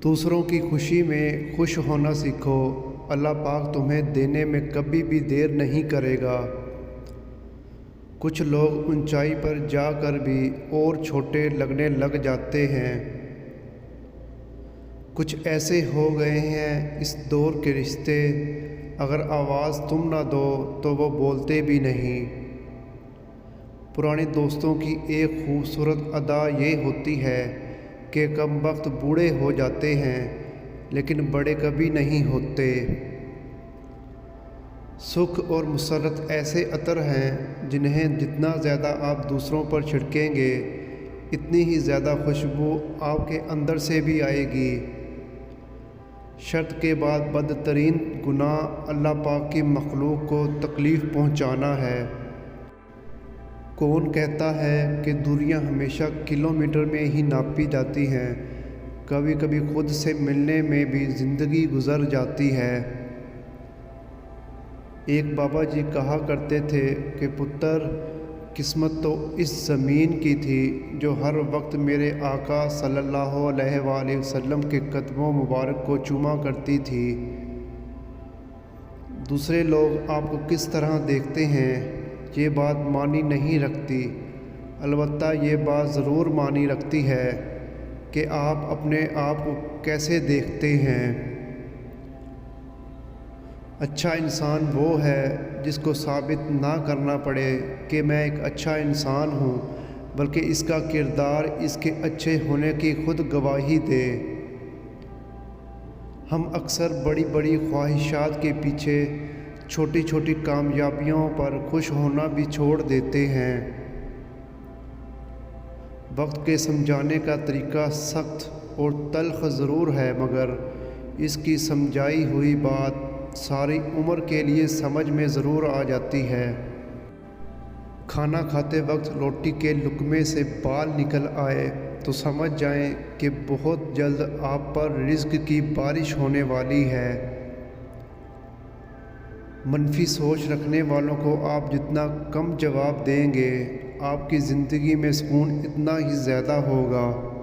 دوسروں کی خوشی میں خوش ہونا سیکھو، اللہ پاک تمہیں دینے میں کبھی بھی دیر نہیں کرے گا۔ کچھ لوگ اونچائی پر جا کر بھی اور چھوٹے لگنے لگ جاتے ہیں۔ کچھ ایسے ہو گئے ہیں اس دور کے رشتے، اگر آواز تم نہ دو تو وہ بولتے بھی نہیں۔ پرانے دوستوں کی ایک خوبصورت ادا یہ ہوتی ہے کہ کم وقت بوڑھے ہو جاتے ہیں لیکن بڑے کبھی نہیں ہوتے۔ سکھ اور مسرت ایسے عطر ہیں جنہیں جتنا زیادہ آپ دوسروں پر چھڑکیں گے اتنی ہی زیادہ خوشبو آپ کے اندر سے بھی آئے گی۔ شرط کے بعد بدترین گناہ اللہ پاک کی مخلوق کو تکلیف پہنچانا ہے۔ کون کہتا ہے کہ دوریاں ہمیشہ کلومیٹر میں ہی ناپی جاتی ہیں، کبھی کبھی خود سے ملنے میں بھی زندگی گزر جاتی ہے۔ ایک بابا جی کہا کرتے تھے کہ پتر، قسمت تو اس زمین کی تھی جو ہر وقت میرے آقا صلی اللہ علیہ وآلہ وسلم کے قدموں مبارک کو چوما کرتی تھی۔ دوسرے لوگ آپ کو کس طرح دیکھتے ہیں یہ بات معنی نہیں رکھتی، البتہ یہ بات ضرور معنی رکھتی ہے کہ آپ اپنے آپ کو کیسے دیکھتے ہیں۔ اچھا انسان وہ ہے جس کو ثابت نہ کرنا پڑے کہ میں ایک اچھا انسان ہوں، بلکہ اس کا کردار اس کے اچھے ہونے کی خود گواہی دے۔ ہم اکثر بڑی بڑی خواہشات کے پیچھے چھوٹی چھوٹی کامیابیوں پر خوش ہونا بھی چھوڑ دیتے ہیں۔ وقت کے سمجھانے کا طریقہ سخت اور تلخ ضرور ہے، مگر اس کی سمجھائی ہوئی بات ساری عمر کے لیے سمجھ میں ضرور آ جاتی ہے۔ کھانا کھاتے وقت روٹی کے لقمے سے بال نکل آئے تو سمجھ جائیں کہ بہت جلد آپ پر رزق کی بارش ہونے والی ہے۔ منفی سوچ رکھنے والوں کو آپ جتنا کم جواب دیں گے، آپ کی زندگی میں سکون اتنا ہی زیادہ ہوگا۔